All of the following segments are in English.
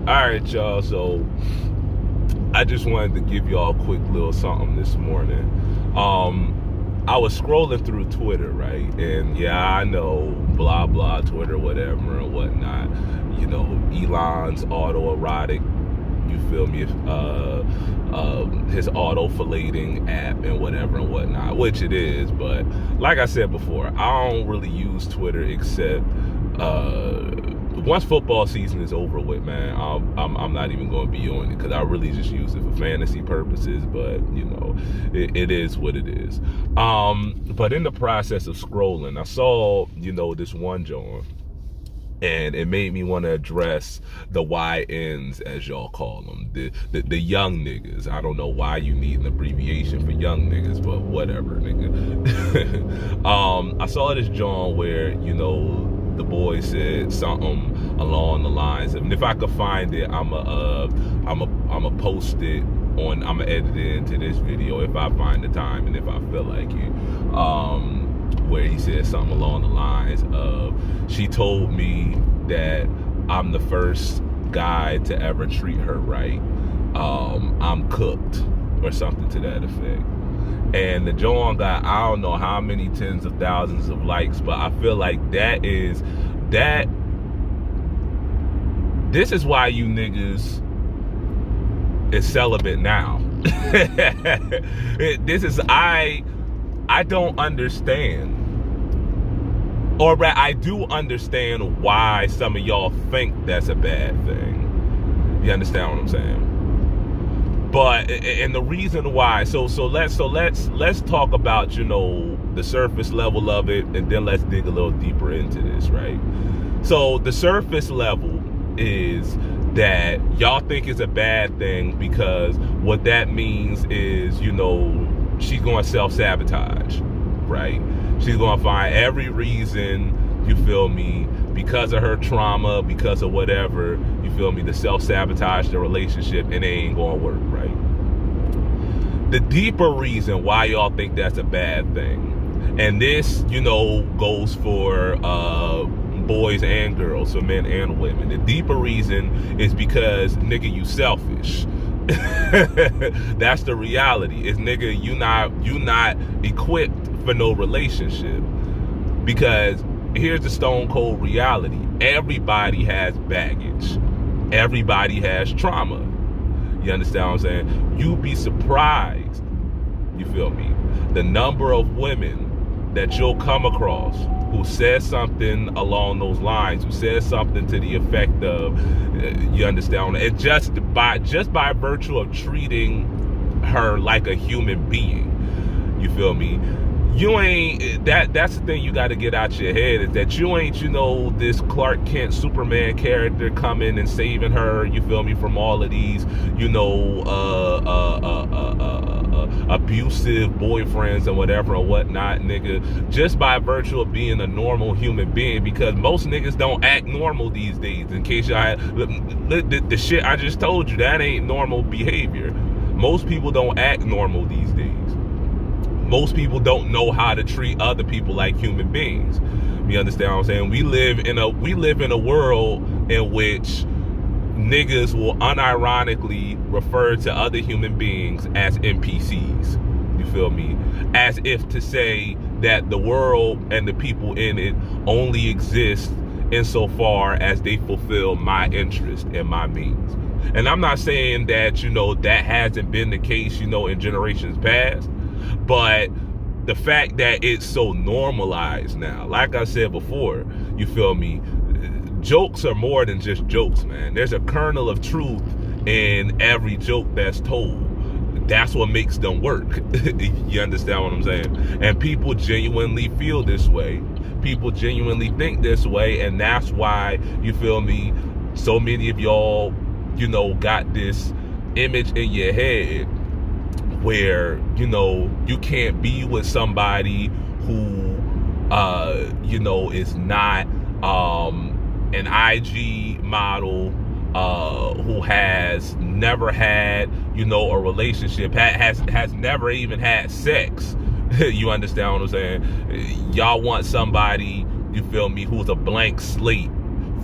Alright, y'all, so I just wanted to give y'all a quick little something this morning. I was scrolling through Twitter, right? And yeah, I know, blah, blah, Twitter, whatever, and whatnot. You know, Elon's autoerotic, you feel me, his auto-fillating app and whatever and whatnot, which it is. But like I said before, I don't really use Twitter except once football season is over with, man, I'm not even going to be on it because I really just use it for fantasy purposes. But you know, it is what it is. But in the process of scrolling, I saw, you know, this one joint, and it made me want to address the YNs, as y'all call them, the young niggas. I don't know why you need an abbreviation for young niggas, but whatever, nigga. I saw this joint where, you know, the boy said something along the lines of, and if I could find it, I'ma post it on, I'ma edit it into this video if I find the time and if I feel like it. Where he said something along the lines of, she told me that I'm the first guy to ever treat her right. I'm cooked, or something to that effect. And the Joan got, I don't know how many tens of thousands of likes, but I feel like this is why you niggas is celibate now. This is, I don't understand. Or I do understand why some of y'all think that's a bad thing. You understand what I'm saying? But, and the reason why, so let's talk about, you know, the surface level of it, and then let's dig a little deeper into this, right? So the surface level is that y'all think it's a bad thing because what that means is, you know, she's going to self-sabotage, right? She's going to find every reason, you feel me, because of her trauma, because of whatever, you feel me, to self-sabotage the relationship, and it ain't going to work, right? The deeper reason why y'all think that's a bad thing, and this, you know, goes for boys and girls, for men and women. The deeper reason is because, nigga, you selfish. That's the reality. Is, nigga, you not equipped for no relationship. Because here's the stone cold reality. Everybody has baggage. Everybody has trauma. You understand what I'm saying? You'd be surprised, you feel me, the number of women that you'll come across who says something along those lines, who says something to the effect of, you understand, and just by virtue of treating her like a human being, you feel me, you ain't, that's the thing you got to get out your head, is that you ain't, you know, this Clark Kent Superman character coming and saving her, you feel me, from all of these, you know, abusive boyfriends and whatever and whatnot, nigga, just by virtue of being a normal human being, because most niggas don't act normal these days. In case y'all had, the shit I just told you, that ain't normal behavior. Most people don't act normal these days. Most people don't know how to treat other people like human beings. You understand what I'm saying? We live in a world in which niggas will unironically refer to other human beings as NPCs. You feel me? As if to say that the world and the people in it only exist insofar as they fulfill my interest and my means. And I'm not saying that, you know, that hasn't been the case, you know, in generations past. But the fact that it's so normalized now, like I said before, you feel me, jokes are more than just jokes, man. There's a kernel of truth in every joke that's told. That's what makes them work. You understand what I'm saying? And people genuinely feel this way. People genuinely think this way, and that's why, you feel me, so many of y'all, you know, got this image in your head where, you know, you can't be with somebody who, you know, is not an IG model, who has never had, you know, a relationship, has never even had sex. You understand what I'm saying? Y'all want somebody, you feel me, who's a blank slate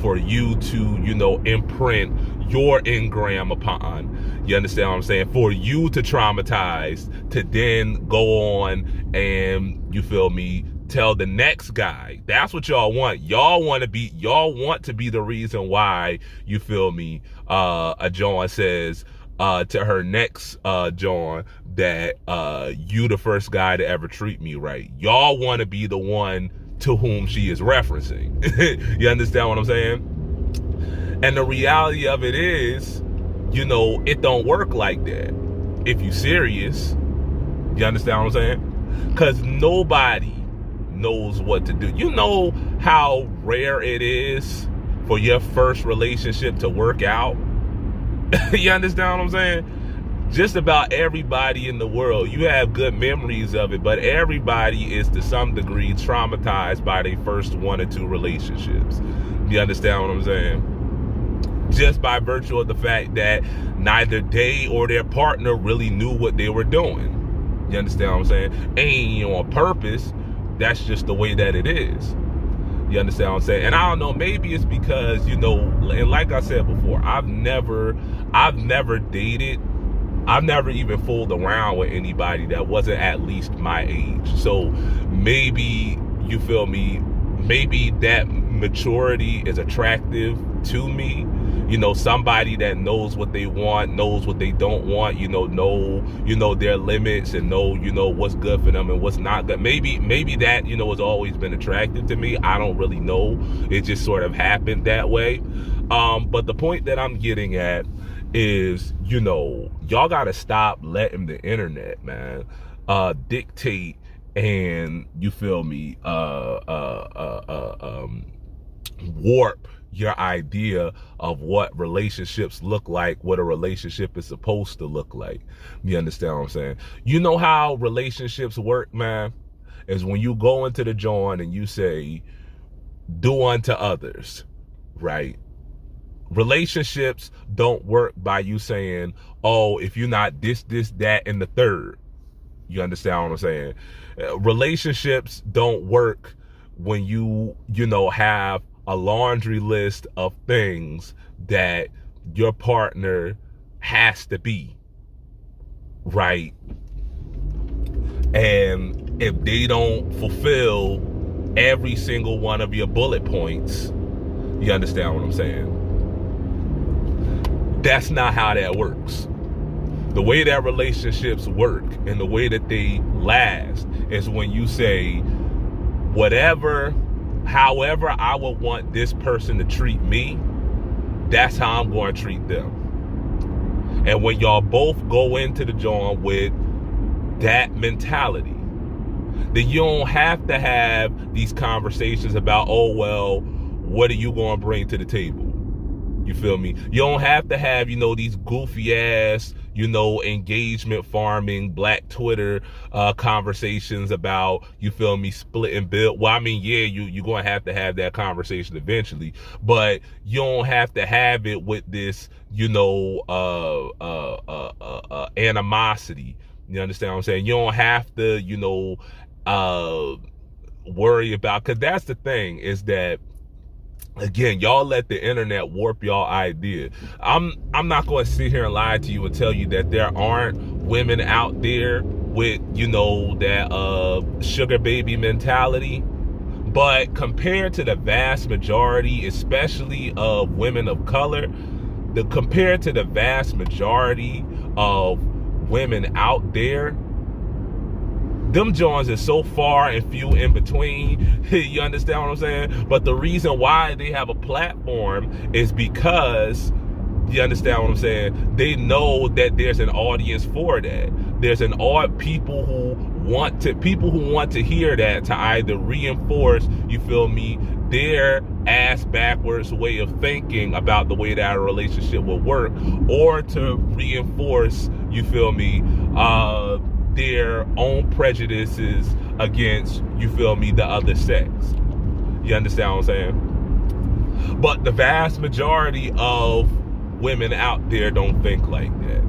for you to, you know, imprint your engram upon. You understand what I'm saying? For you to traumatize, to then go on and, you feel me, tell the next guy. That's what y'all want. Y'all want to be the reason why, you feel me, a John says to her next John that you the first guy to ever treat me right. Y'all want to be the one to whom she is referencing. You understand what I'm saying? And the reality of it is, you know, it don't work like that. If you serious, you understand what I'm saying? Because nobody knows what to do. You know how rare it is for your first relationship to work out? You understand what I'm saying? Just about everybody in the world, you have good memories of it, but everybody is to some degree traumatized by their first 1 or 2 relationships. You understand what I'm saying? Just by virtue of the fact that neither they or their partner really knew what they were doing. You understand what I'm saying? Ain't on purpose. That's just the way that it is. You understand what I'm saying? And I don't know, maybe it's because, you know, and like I said before, I've never dated, I've never even fooled around with anybody that wasn't at least my age. So maybe, you feel me, maybe that maturity is attractive to me. You know, somebody that knows what they want, knows what they don't want, you know their limits, and know what's good for them and what's not good. Maybe that, you know, has always been attractive to me. I don't really know. It just sort of happened that way. But the point that I'm getting at is, you know, y'all gotta stop letting the internet, man, dictate and, you feel me, warp your idea of what relationships look like, what a relationship is supposed to look like. You understand what I'm saying? You know how relationships work, man, is when you go into the joint and you say, do unto others, right? Relationships don't work by you saying, oh, if you're not this, that, and the third. You understand what I'm saying? Relationships don't work when you know, have a laundry list of things that your partner has to be, right? And if they don't fulfill every single one of your bullet points, you understand what I'm saying? That's not how that works. The way that relationships work and the way that they last is when you say, however I would want this person to treat me, that's how I'm going to treat them. And when y'all both go into the joint with that mentality, then you don't have to have these conversations about, oh, well, what are you going to bring to the table? You feel me? You don't have to have, you know, these goofy ass, you know, engagement farming, Black Twitter conversations about, you feel me, splitting bill. Well, I mean, yeah, you're going to have that conversation eventually, but you don't have to have it with this, you know, animosity. You understand what I'm saying? You don't have to, you know, worry about, because that's the thing, is that, again, y'all let the internet warp y'all idea. I'm not going to sit here and lie to you and tell you that there aren't women out there with, you know, that sugar baby mentality. But compared to the vast majority, especially of women of color, compared to the vast majority of women out there, them Jones is so far and few in between. You understand what I'm saying? But the reason why they have a platform is because, you understand what I'm saying, they know that there's an audience for that. There's an people who want to hear that, to either reinforce, you feel me, their ass backwards way of thinking about the way that a relationship will work, or to reinforce, you feel me, their own prejudices against, you feel me, the other sex. You understand what I'm saying? But the vast majority of women out there don't think like that.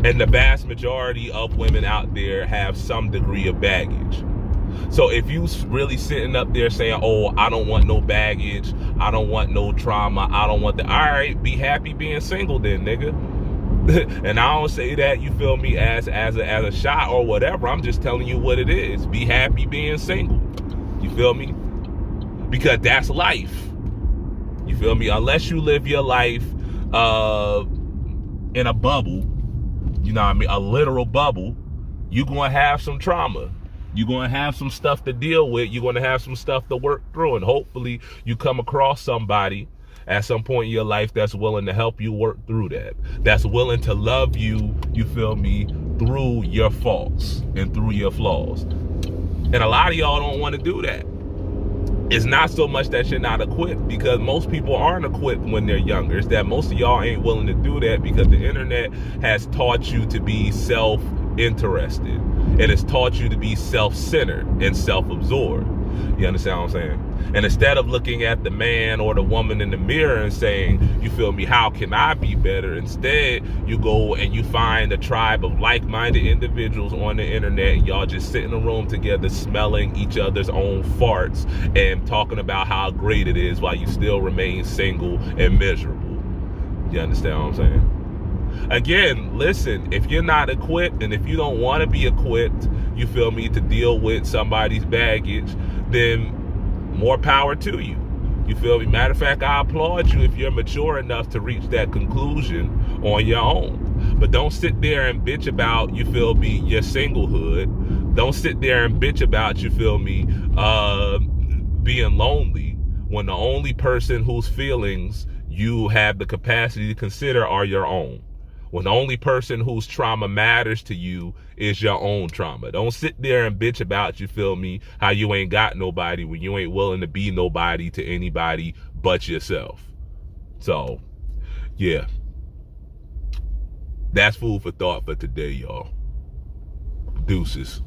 And the vast majority of women out there have some degree of baggage. So if you really sitting up there saying, oh, I don't want no baggage, I don't want no trauma, I don't want all right, be happy being single then, nigga. And I don't say that, you feel me, as a shot or whatever. I'm just telling you what it is. Be happy being single. You feel me? Because that's life. You feel me? Unless you live your life in a bubble, you know what I mean, a literal bubble, you're going to have some trauma. You're going to have some stuff to deal with. You're going to have some stuff to work through. And hopefully you come across somebody at some point in your life that's willing to help you work through that. That's willing to love you, you feel me, through your faults and through your flaws. And a lot of y'all don't want to do that. It's not so much that you're not equipped, because most people aren't equipped when they're younger. It's that most of y'all ain't willing to do that because the internet has taught you to be self-interested. It has taught you to be self-centered and self-absorbed. You understand what I'm saying? And instead of looking at the man or the woman in the mirror and saying, you feel me, how can I be better? Instead, you go and you find a tribe of like-minded individuals on the internet, and y'all just sit in a room together smelling each other's own farts and talking about how great it is while you still remain single and miserable. You understand what I'm saying? Again, listen, if you're not equipped and if you don't want to be equipped, you feel me, to deal with somebody's baggage, then more power to you. You feel me? Matter of fact, I applaud you if you're mature enough to reach that conclusion on your own. But don't sit there and bitch about, you feel me, your singlehood. Don't sit there and bitch about, you feel me, being lonely, when the only person whose feelings you have the capacity to consider are your own. When the only person whose trauma matters to you is your own trauma. Don't sit there and bitch about, you feel me, how you ain't got nobody when you ain't willing to be nobody to anybody but yourself. So, yeah. That's food for thought for today, y'all. Deuces.